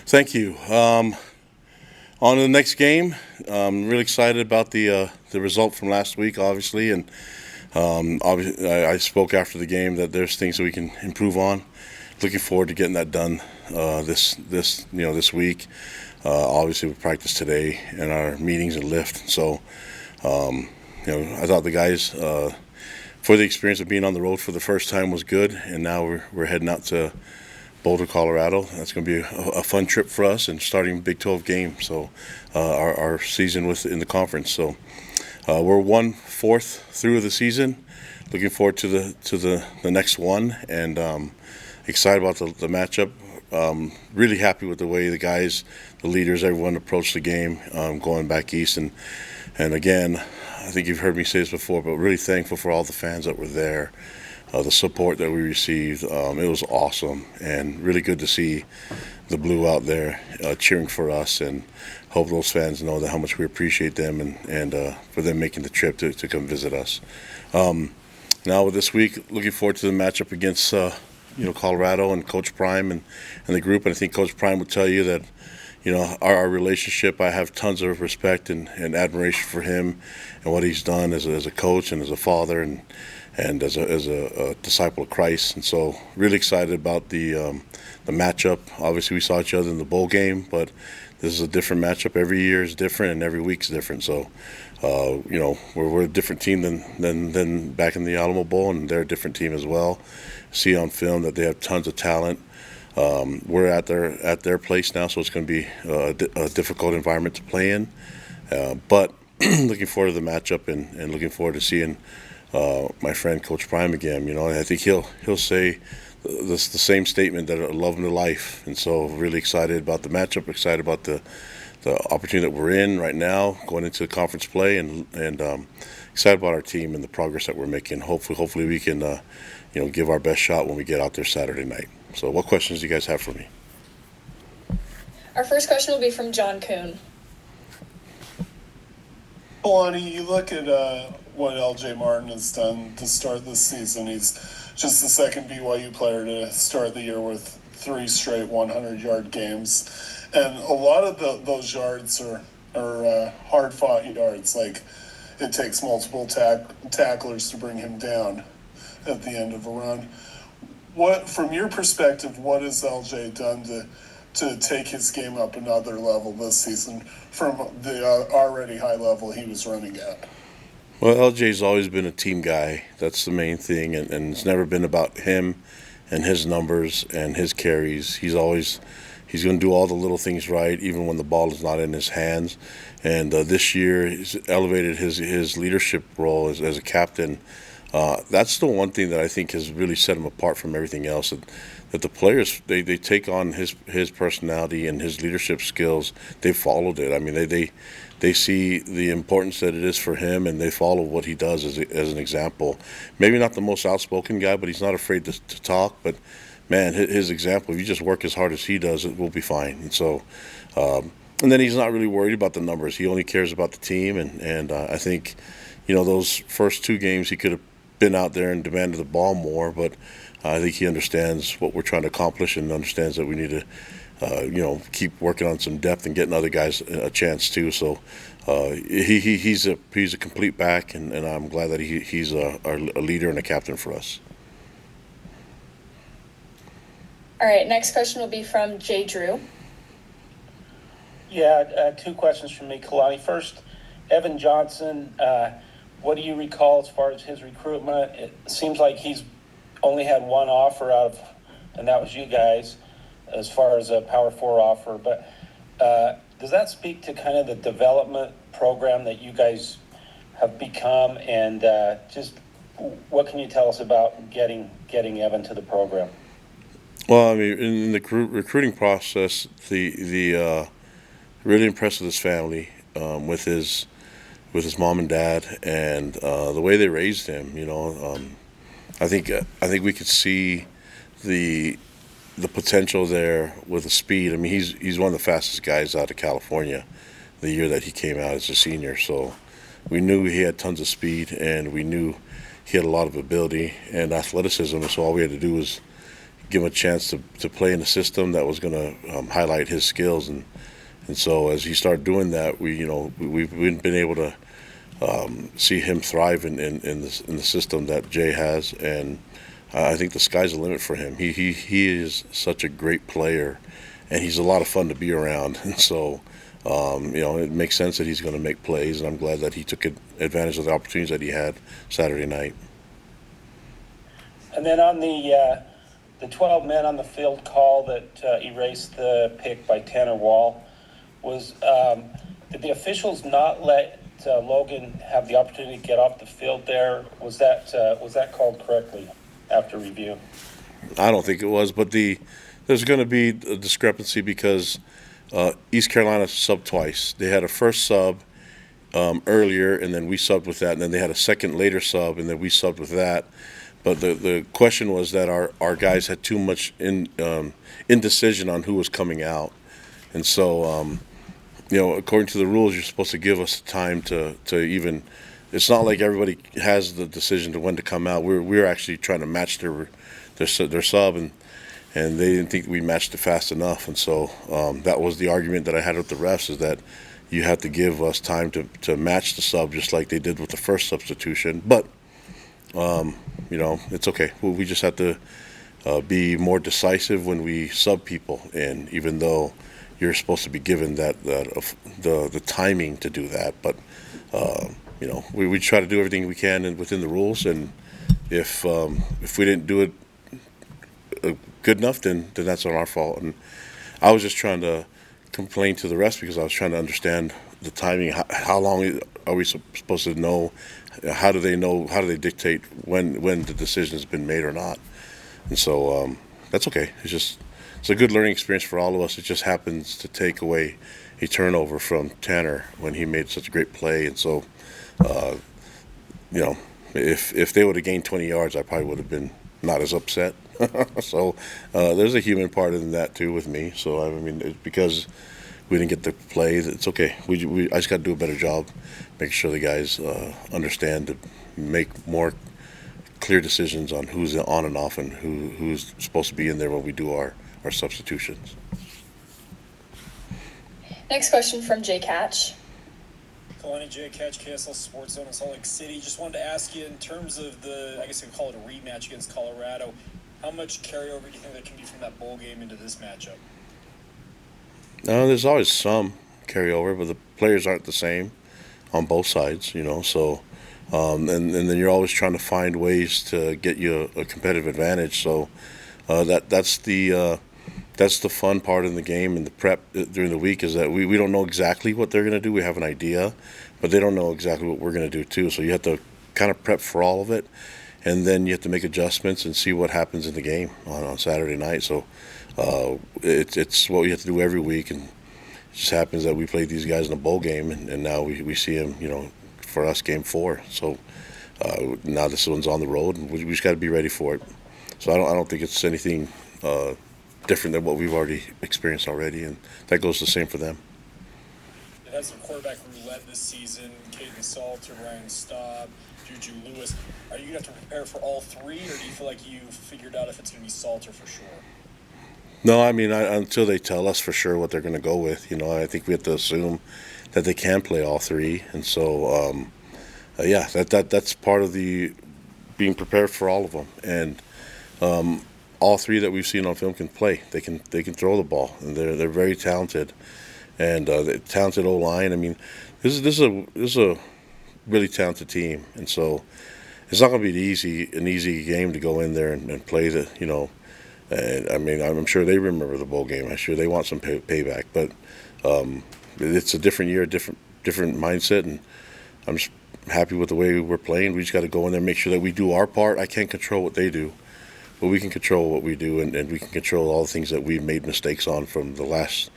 Thank you. On to the next game. I'm really excited about the result from last week, obviously, and obviously I spoke after the game that there's things that we can improve on. Looking forward to getting that done this week. Obviously, we practice today in our meetings and lift. So, I thought the guys for the experience of being on the road for the first time was good, and now we're heading out to Boulder, Colorado. That's going to be a fun trip for us, and starting Big 12 game. So our season in the conference. So we're 1/4 through the season. Looking forward to the next one, and excited about the matchup. Really happy with the way the guys, the leaders, everyone approached the game going back east. And again, I think you've heard me say this before, but really thankful for all the fans that were there. The support that we received, it was awesome, and really good to see the Blue out there cheering for us, and hope those fans know how much we appreciate them and for them making the trip to come visit us. Now with this week, looking forward to the matchup against Colorado and Coach Prime and the group, and I think Coach Prime would tell you that our relationship, I have tons of respect and admiration for him and what he's done as a coach and as a father and as a disciple of Christ. And so really excited about the matchup. Obviously, we saw each other in the bowl game, but this is a different matchup. Every year is different, and every week's different. So, we're a different team than back in the Alamo Bowl, and they're a different team as well. See on film that they have tons of talent. We're at their place now, so it's going to be a difficult environment to play in. But looking forward to the matchup and looking forward to seeing my friend Coach Prime again. I think he'll say the same statement that I love him to life. And so really excited about the matchup, excited about the opportunity that we're in right now, going into conference play, and excited about our team and the progress that we're making. Hopefully we can give our best shot when we get out there Saturday night. So what questions do you guys have for me? Our first question will be from John Kuhn. Kalani, you look at what LJ Martin has done to start this season. He's just the second BYU player to start the year with 3 straight 100-yard games. And a lot of those yards are hard-fought yards. Like, it takes multiple tacklers to bring him down at the end of a run. From your perspective, what has LJ done to take his game up another level this season from the already high level he was running at? Well, LJ's always been a team guy. That's the main thing, and it's never been about him and his numbers and his carries. He's going to do all the little things right, even when the ball is not in his hands. And this year, he's elevated his leadership role as a captain. That's the one thing that I think has really set him apart from everything else. That the players, they take on his personality and his leadership skills. They followed it. I mean, they see the importance that it is for him, and they follow what he does as an example. Maybe not the most outspoken guy, but he's not afraid to talk. But man, his example, if you just work as hard as he does, it will be fine. And so, and then he's not really worried about the numbers. He only cares about the team. And I think, those first 2 games he could have been out there and demanded the ball more, but I think he understands what we're trying to accomplish and understands that we need to, keep working on some depth and getting other guys a chance too. So he's a complete back, and I'm glad that he's a leader and a captain for us. All right, next question will be from Jay Drew. Yeah, 2 questions from me, Kalani. First, Evan Johnson, what do you recall as far as his recruitment? It seems like he's only had 1 offer and that was you guys, as far as a Power 4 offer. But does that speak to kind of the development program that you guys have become? And just what can you tell us about getting Evan to the program? Well, I mean, in the recruiting process, the really impressed with his family, with his mom and dad, and the way they raised him. I think we could see the potential there with the speed. I mean, he's one of the fastest guys out of California the year that he came out as a senior. So we knew he had tons of speed, and we knew he had a lot of ability and athleticism. And so all we had to do was give him a chance to play in a system that was going to highlight his skills. And so as he started doing that, we've been able to see him thrive in the system that Jay has, and I think the sky's the limit for him. He is such a great player, and he's a lot of fun to be around. And so, it makes sense that he's going to make plays, and I'm glad that he took advantage of the opportunities that he had Saturday night. And then on the 12 men on the field call that erased the pick by Tanner Wall, did the officials not let Logan have the opportunity to get off the field there? Was that called correctly after review? I don't think it was, but there's going to be a discrepancy because East Carolina subbed twice. They had a first sub earlier, and then we subbed with that, and then they had a second later sub, and then we subbed with that. But the question was that our guys had too much indecision on who was coming out, and so according to the rules, you're supposed to give us time to even. It's not like everybody has the decision to when to come out. We're actually trying to match their sub, and they didn't think we matched it fast enough, and so that was the argument that I had with the refs, is that you have to give us time to match the sub just like they did with the first substitution. But it's okay. We just have to be more decisive when we sub people, and even though you're supposed to be given the timing to do that, but we try to do everything we can and within the rules, and if we didn't do it good enough, then that's not our fault. And I was just trying to complain to the rest because I was trying to understand the timing. How long are we supposed to know? How do they know? How do they dictate when the decision has been made or not? And so that's okay. It's a good learning experience for all of us. It just happens to take away a turnover from Tanner when he made such a great play. And so, if they would have gained 20 yards, I probably would have been not as upset. So there's a human part in that too with me. So I mean, it's because we didn't get the play, it's okay. I just got to do a better job, making sure the guys understand to make more clear decisions on who's on and off and who's supposed to be in there when we do our substitutions. Next question from Jay Catch. Kalani, Jay Catch, KSL Sports Zone in Salt Lake City. Just wanted to ask you, in terms of I guess you could call it a rematch against Colorado, how much carryover do you think that can be from that bowl game into this matchup? There's always some carryover, but the players aren't the same on both sides, so and then you're always trying to find ways to get you a competitive advantage. So that's the fun part in the game and the prep during the week, is that we don't know exactly what they're going to do. We have an idea, but they don't know exactly what we're going to do too. So you have to kind of prep for all of it, and then you have to make adjustments and see what happens in the game on Saturday night. So it's what we have to do every week, and it just happens that we played these guys in a bowl game, and now we see them, for us, game 4. So now this one's on the road, and we just got to be ready for it. So I don't think it's anything different than what we've already experienced already, and that goes the same for them. They've had some quarterback roulette this season: Caden Salter, Ryan Staub, Juju Lewis. Are you going to have to prepare for all three, or do you feel like you've figured out if it's going to be Salter for sure? No, I mean, until they tell us for sure what they're going to go with, I think we have to assume that they can play all three, and so that's part of the being prepared for all of them. And all three that we've seen on film can play. They can throw the ball, and they're very talented, and the talented O-line. I mean, this is a really talented team, and so it's not going to be an easy game to go in there and play the. And I mean, I'm sure they remember the bowl game. I'm sure they want some payback, but it's a different year, different mindset, and I'm just happy with the way we're playing. We just got to go in there and make sure that we do our part. I can't control what they do, but we can control what we do, and we can control all the things that we've made mistakes on from the last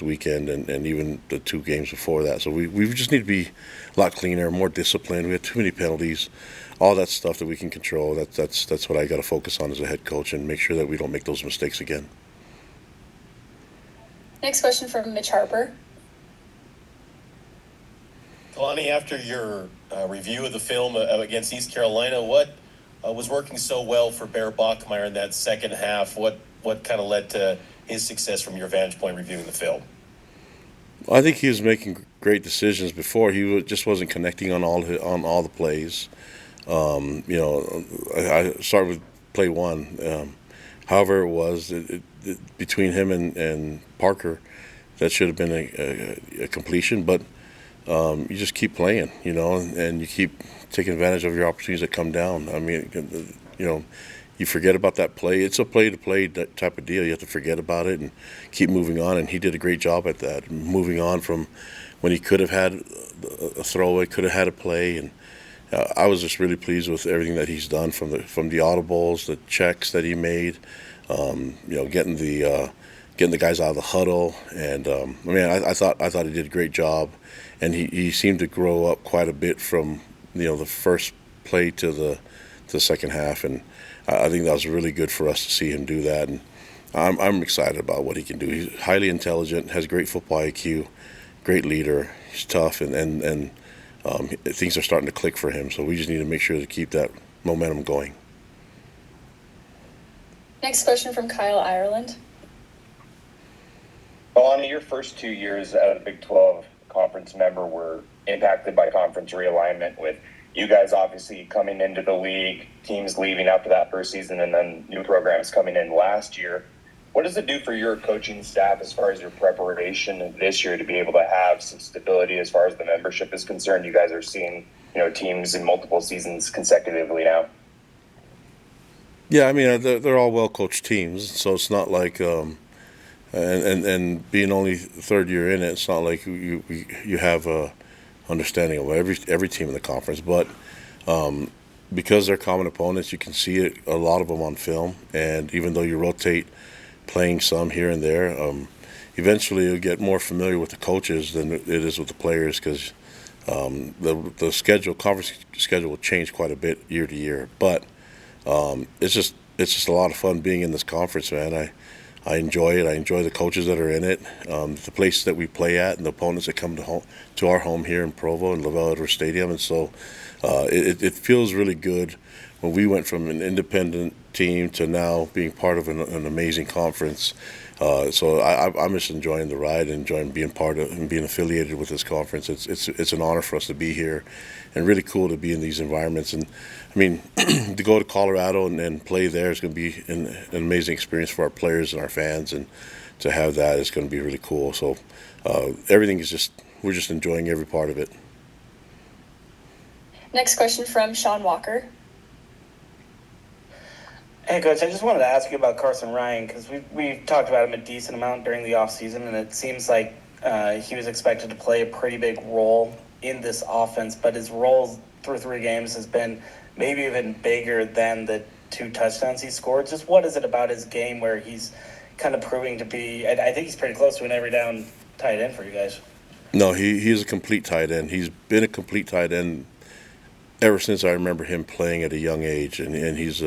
weekend and even the 2 games before that. So we just need to be a lot cleaner, more disciplined. We had too many penalties, all that stuff that we can control. That's what I got to focus on as a head coach, and make sure that we don't make those mistakes again. Next question from Mitch Harper. Kalani, after your review of the film against East Carolina, what was working so well for Bear Bachmeyer in that second half. What kind of led to his success from your vantage point reviewing the film? I think he was making great decisions before. Just wasn't connecting on all the plays. I started with play one. However, it was between him and Parker, that should have been a completion. But you just keep playing, and you keep taking advantage of your opportunities that come down. I mean, you forget about that play. It's a play-to-play type of deal. You have to forget about it and keep moving on. And he did a great job at that, moving on from when he could have had a throwaway, could have had a play. And I was just really pleased with everything that he's done, from the audibles, the checks that he made, getting the guys out of the huddle. And I thought he did a great job, and he seemed to grow up quite a bit from the first play to the second half. And I think that was really good for us to see him do that. And I'm excited about what he can do. He's highly intelligent, has great football IQ, great leader. He's tough, and things are starting to click for him. So we just need to make sure to keep that momentum going. Next question from Kyle Ireland. Kalani, your first 2 years out of the Big 12 conference member were impacted by conference realignment, with you guys obviously coming into the league, teams leaving after that first season, and then new programs coming in last year. What does it do for your coaching staff as far as your preparation this year to be able to have some stability as far as the membership is concerned? You guys are seeing, teams in multiple seasons consecutively now. Yeah, I mean, they're all well-coached teams, so it's not like and being only third year in it, it's not like you have a understanding of every team in the conference. But because they're common opponents, you can see it, a lot of them on film. And even though you rotate playing some here and there, eventually you'll get more familiar with the coaches than it is with the players, because the conference schedule will change quite a bit year to year. But it's just a lot of fun being in this conference, man. I enjoy it. I enjoy the coaches that are in it, the places that we play at, and the opponents that come to our home here in Provo and Lavelle Edwards Stadium. And so it feels really good when we went from an independent team to now being part of an amazing conference. So I'm just enjoying the ride and enjoying being part of and being affiliated with this conference. It's an honor for us to be here, and really cool to be in these environments. And I mean, to go to Colorado and play there is going to be an amazing experience for our players and our fans, and to have that is going to be really cool. So everything is we're just enjoying every part of it. Next question from Sean Walker. Hey, Coach, I just wanted to ask you about Carson Ryan, because we've talked about him a decent amount during the offseason, and it seems like he was expected to play a pretty big role in this offense, but his role through 3 games has been maybe even bigger than the 2 touchdowns he scored. Just what is it about his game where he's kind of proving to be, I think he's pretty close to an every down tight end for you guys? No, he's a complete tight end. He's been a complete tight end ever since I remember him playing at a young age, and he's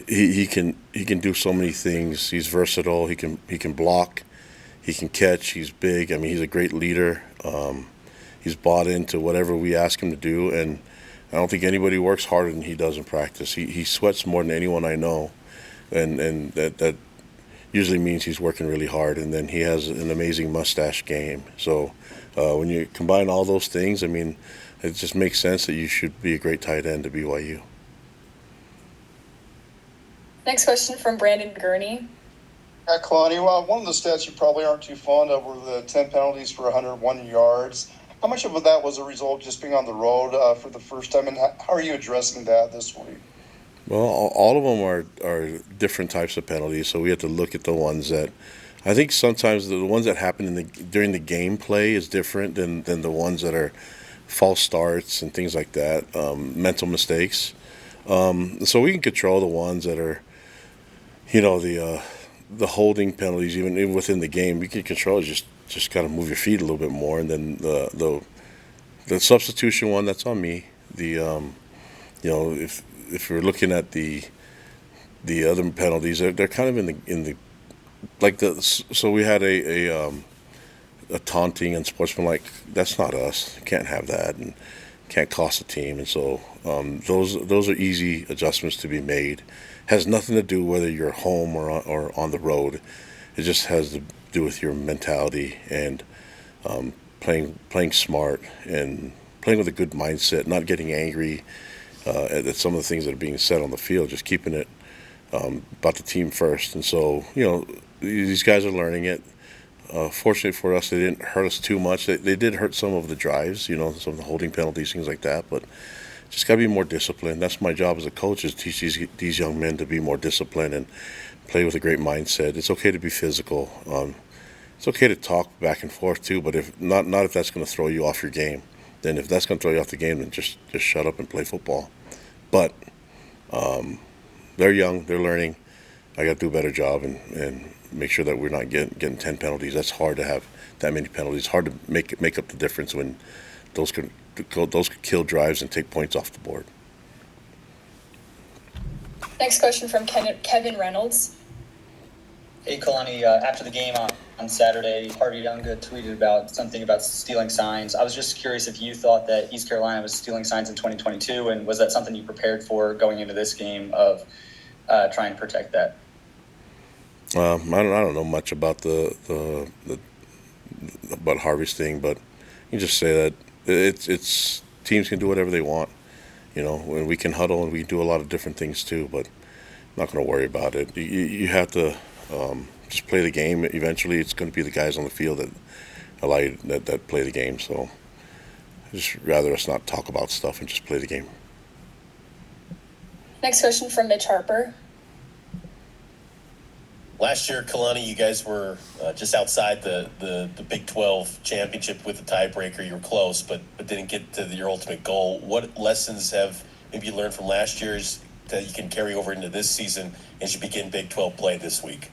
he can do so many things. He's versatile. He can block. He can catch. He's big. I mean, he's a great leader. He's bought into whatever we ask him to do, and I don't think anybody works harder than he does in practice. He sweats more than anyone I know, and that usually means he's working really hard. And then he has an amazing mustache game. So when you combine all those things, I mean, it just makes sense that you should be a great tight end to BYU. Next question from Brandon Gurney. Kalani, well, one of the stats you probably aren't too fond of were the 10 penalties for 101 yards. How much of that was a result of just being on the road for the first time, and how are you addressing that this week? Well, all of them are different types of penalties, so we have to look at the ones that I think sometimes the ones that happen during the gameplay is different than the ones that are false starts and things like that, mental mistakes. So we can control the ones that are, the holding penalties, even within the game. We can control it, just kind of move your feet a little bit more, and then the substitution one, that's on me. If we're looking at the other penalties, they're kind of in the so we had a taunting and sportsmanlike. That's not us. Can't have that. And can't cost the team. And so those are easy adjustments to be made. Has nothing to do whether you're home or on the road. It just has to do with your mentality and playing smart and playing with a good mindset, not getting angry at some of the things that are being said on the field, just keeping it about the team first. And so, these guys are learning it. Fortunately for us, they didn't hurt us too much. They did hurt some of the drives, some of the holding penalties, things like that. But just got to be more disciplined. That's my job as a coach, is teach these young men to be more disciplined and play with a great mindset. It's okay to be physical. It's okay to talk back and forth too, but if not if that's going to throw you off your game. Then if that's going to throw you off the game, then just shut up and play football. But they're young, they're learning. I got to do a better job and make sure that we're not getting 10 penalties. That's hard to have that many penalties. It's hard to make up the difference when those could kill drives and take points off the board. Next question from Kevin Reynolds. Hey, Kalani, after the game on Saturday, Harvey Younga tweeted about something about stealing signs. I was just curious if you thought that East Carolina was stealing signs in 2022, and was that something you prepared for going into this game of trying to protect that? I don't know much about about Harvey's thing, but you can just say that it's teams can do whatever they want, and we can huddle and we can do a lot of different things too, but I'm not going to worry about it. You have to just play the game. Eventually, it's going to be the guys on the field that allow you that play the game. So, I'd just rather us not talk about stuff and just play the game. Next question from Mitch Harper. Last year, Kalani, you guys were just outside the Big 12 championship with the tiebreaker. You were close, but didn't get to your ultimate goal. What lessons have maybe you learned from last year's that you can carry over into this season as you begin Big 12 play this week?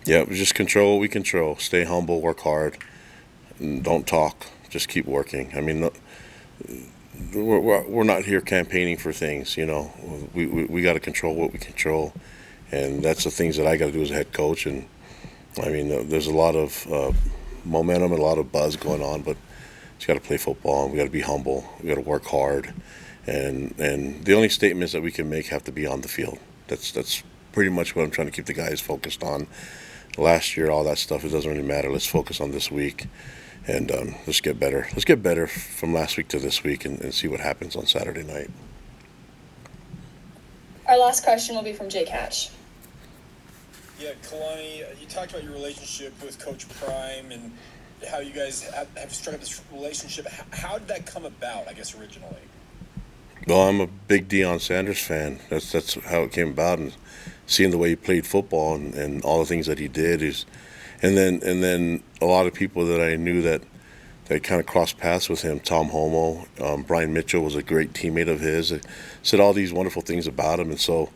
Yeah, we just control what we control. Stay humble, work hard, and don't talk. Just keep working. I mean, we're not here campaigning for things. We got to control what we control. And that's the things that I got to do as a head coach. And, I mean, there's a lot of momentum and a lot of buzz going on, but just got to play football, and we got to be humble. We got to work hard. And the only statements that we can make have to be on the field. That's pretty much what I'm trying to keep the guys focused on. Last year, all that stuff, it doesn't really matter. Let's focus on this week, and let's get better. Let's get better from last week to this week and see what happens on Saturday night. Our last question will be from Jake Hatch. Yeah, Kalani, you talked about your relationship with Coach Prime and how you guys have struck up this relationship. How did that come about, I guess, originally? Well, I'm a big Deion Sanders fan. That's how it came about, and seeing the way he played football and all the things that he did and then a lot of people that I knew that kind of crossed paths with him. Tom Homo, Brian Mitchell was a great teammate of his. Said all these wonderful things about him, and so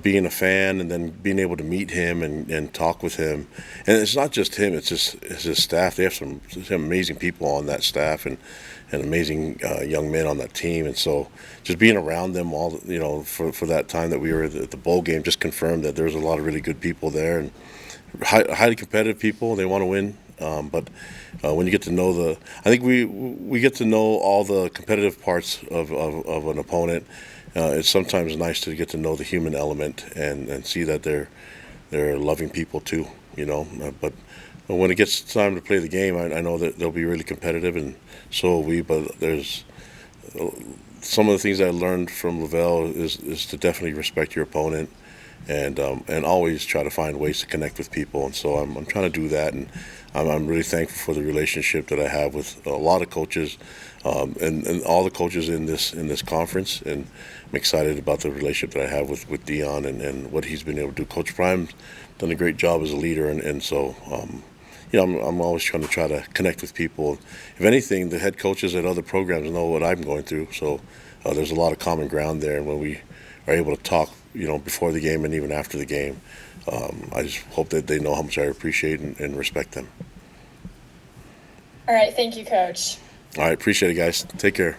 being a fan and then being able to meet him and talk with him, and it's not just him; it's his staff. They have some amazing people on that staff and amazing young men on that team, and so just being around them all, for that time that we were at the bowl game, just confirmed that there's a lot of really good people there and highly competitive people. They want to win. But when you get to know I think we get to know all the competitive parts of an opponent. It's sometimes nice to get to know the human element and see that they're loving people too, But when it gets time to play the game, I know that they'll be really competitive, and so will we. But there's some of the things I learned from Lavelle is to definitely respect your opponent. And always try to find ways to connect with people, and so I'm trying to do that, and I'm really thankful for the relationship that I have with a lot of coaches, and all the coaches in this conference, and I'm excited about the relationship that I have with Deion and what he's been able to do. Coach Prime's done a great job as a leader, and so I'm always trying to connect with people. If anything, the head coaches at other programs know what I'm going through, so there's a lot of common ground there, and when we are able to talk, before the game and even after the game, I just hope that they know how much I appreciate and respect them. All right, thank you, Coach. All right, appreciate it, guys. Take care.